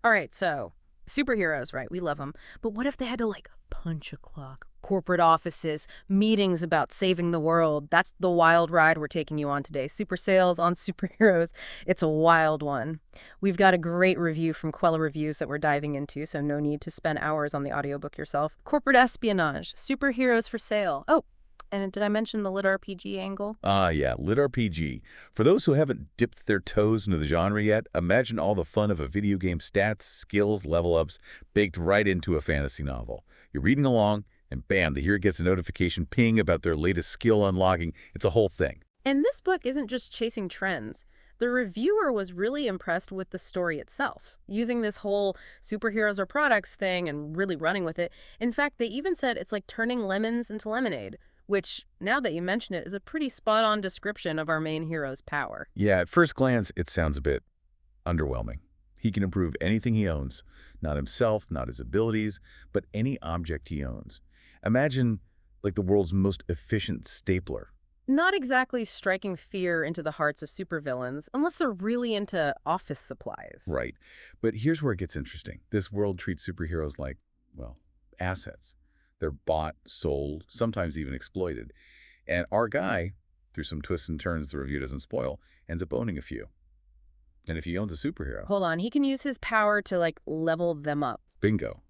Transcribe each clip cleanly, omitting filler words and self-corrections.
All right, so superheroes, right? We love them. But what if they had to, like, punch a clock? Corporate offices, meetings about saving the world. That's the wild ride we're taking you on today. Super sales on superheroes. It's a wild one. We've got a great review from Quella Reviews that we're diving into, so no need to spend hours on the audiobook yourself. Corporate espionage, superheroes for sale. Oh, and did I mention the litRPG angle? Ah, yeah, litRPG. For those who haven't dipped their toes into the genre yet, imagine all the fun of a video game stats, skills, level ups, baked right into a fantasy novel. You're reading along, and bam, the hero gets a notification ping about their latest skill unlocking. It's a whole thing. And this book isn't just chasing trends. The reviewer was really impressed with the story itself, using this whole superheroes or products thing and really running with it. In fact, they even said it's like turning lemons into lemonade, which, now that you mention it, is a pretty spot-on description of our main hero's power. Yeah, at first glance, it sounds a bit underwhelming. He can improve anything he owns. Not himself, not his abilities, but any object he owns. Imagine, like, the world's most efficient stapler. Not exactly striking fear into the hearts of supervillains, unless they're really into office supplies. Right. But here's where it gets interesting. This world treats superheroes like, well, assets. They're bought, sold, sometimes even exploited. And our guy, through some twists and turns the review doesn't spoil, ends up owning a few. And if he owns a superhero, Hold on, he can use his power to, like, level them up. bingo.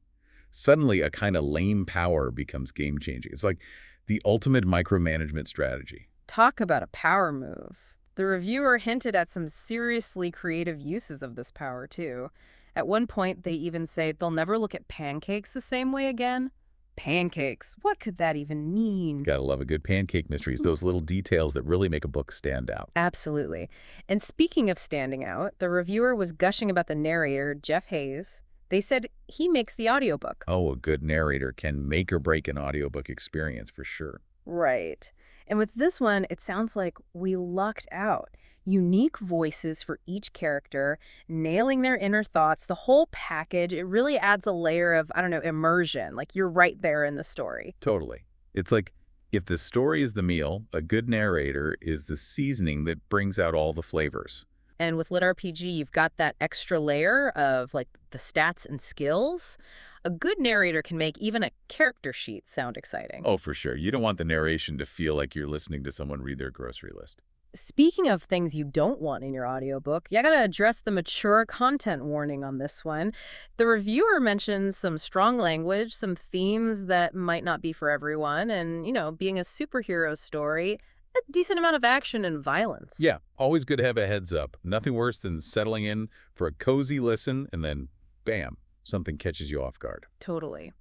Suddenly, a kind of lame power becomes game-changing. It's like the ultimate micromanagement strategy. Talk about a power move. The reviewer hinted at some seriously creative uses of this power, too. At one point, they even say they'll never look at pancakes the same way again. Pancakes. What could that even mean? Gotta love a good pancake mysteries, those little details that really make a book stand out. Absolutely. And speaking of standing out, the reviewer was gushing about the narrator, Jeff Hayes. They said he makes the audiobook. Oh, a good narrator can make or break an audiobook experience for sure. Right. And with this one, it sounds like we lucked out. Unique voices for each character, nailing their inner thoughts, the whole package. It really adds a layer of, I don't know, immersion. Like you're right there in the story. Totally. It's like if the story is the meal, a good narrator is the seasoning that brings out all the flavors. And with litRPG, you've got that extra layer of like the stats and skills. A good narrator can make even a character sheet sound exciting. Oh, for sure. You don't want the narration to feel like you're listening to someone read their grocery list. Speaking of things you don't want in your audiobook, you gotta address the mature content warning on this one. The reviewer mentions some strong language, some themes that might not be for everyone, and, being a superhero story, a decent amount of action and violence. Yeah, always good to have a heads up. Nothing worse than settling in for a cozy listen and then, bam, something catches you off guard. Totally.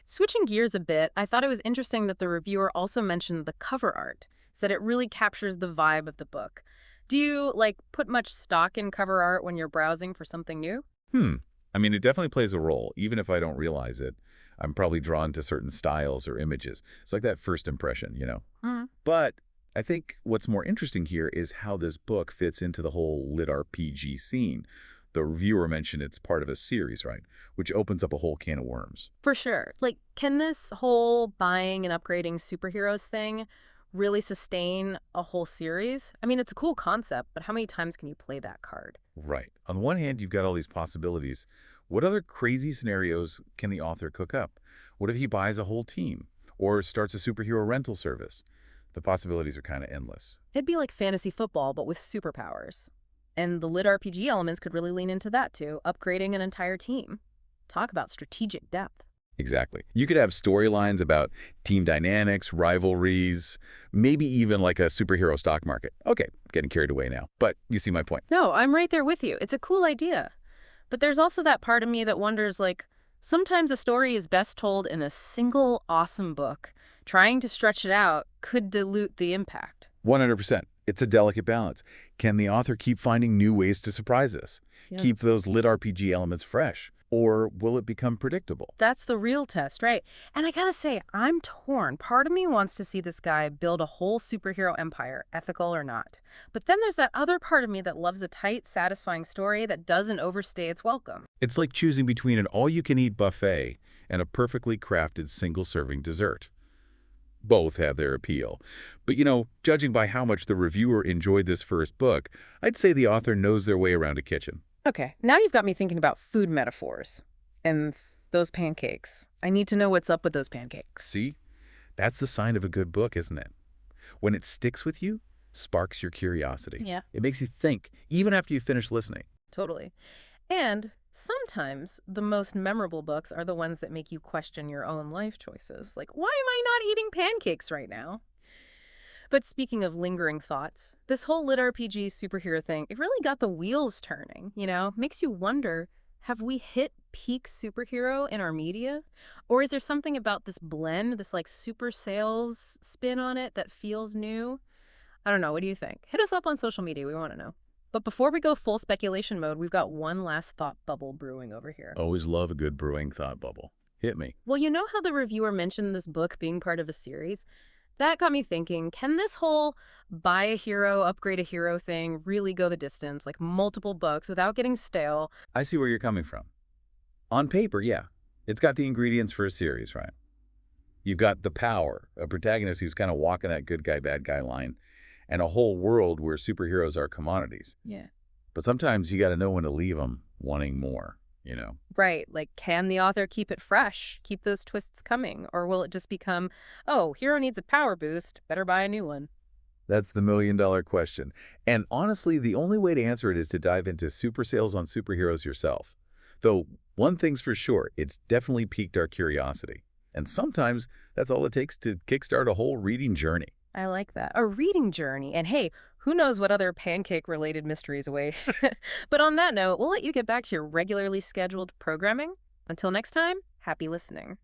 Switching gears a bit, I thought it was interesting that the reviewer also mentioned the cover art, said it really captures the vibe of the book. Do you, put much stock in cover art when you're browsing for something new? I mean, it definitely plays a role, even if I don't realize it. I'm probably drawn to certain styles or images. It's like that first impression. Hmm. But I think what's more interesting here is how this book fits into the whole lit RPG scene. The reviewer mentioned it's part of a series, right? Which opens up a whole can of worms. For sure. Can this whole buying and upgrading superheroes thing really sustain a whole series? I mean, it's a cool concept, but how many times can you play that card? Right. On the one hand, you've got all these possibilities. What other crazy scenarios can the author cook up? What if he buys a whole team or starts a superhero rental service? The possibilities are kind of endless. It'd be like fantasy football, but with superpowers. And the lit RPG elements could really lean into that too, upgrading an entire team. Talk about strategic depth. Exactly. You could have storylines about team dynamics, rivalries, maybe even like a superhero stock market. Okay, getting carried away now, but you see my point. No, I'm right there with you. It's a cool idea. But there's also that part of me that wonders, sometimes a story is best told in a single awesome book. Trying to stretch it out could dilute the impact. 100%. It's a delicate balance. Can the author keep finding new ways to surprise us? Yeah. Keep those lit RPG elements fresh? Or will it become predictable? That's the real test, right? And I gotta say, I'm torn. Part of me wants to see this guy build a whole superhero empire, ethical or not. But then there's that other part of me that loves a tight, satisfying story that doesn't overstay its welcome. It's like choosing between an all-you-can-eat buffet and a perfectly crafted single-serving dessert. Both have their appeal. But, judging by how much the reviewer enjoyed this first book, I'd say the author knows their way around a kitchen. Okay, now you've got me thinking about food metaphors and those pancakes. I need to know what's up with those pancakes. See? That's the sign of a good book, isn't it? When it sticks with you, sparks your curiosity. Yeah. It makes you think, even after you finish listening. Totally. And sometimes the most memorable books are the ones that make you question your own life choices. Like, why am I not eating pancakes right now? But speaking of lingering thoughts, this whole litRPG superhero thing, it really got the wheels turning, you know? Makes you wonder, have we hit peak superhero in our media? Or is there something about this blend, this like super sales spin on it that feels new? I don't know. What do you think? Hit us up on social media. We want to know. But before we go full speculation mode, we've got one last thought bubble brewing over here. Always love a good brewing thought bubble. Hit me. Well, you know how the reviewer mentioned this book being part of a series? That got me thinking, can this whole buy a hero, upgrade a hero thing really go the distance, like multiple books without getting stale? I see where you're coming from. On paper, yeah. It's got the ingredients for a series, right? You've got the power, a protagonist who's kind of walking that good guy, bad guy line, and a whole world where superheroes are commodities. Yeah. But sometimes you got to know when to leave them wanting more, you know? Right. Like, can the author keep it fresh? Keep those twists coming? Or will it just become, oh, hero needs a power boost, better buy a new one? That's the million-dollar question. And honestly, the only way to answer it is to dive into super sales on superheroes yourself. Though, one thing's for sure, it's definitely piqued our curiosity. And sometimes that's all it takes to kickstart a whole reading journey. I like that. A reading journey. And hey, who knows what other pancake-related mysteries await. But on that note, we'll let you get back to your regularly scheduled programming. Until next time, happy listening.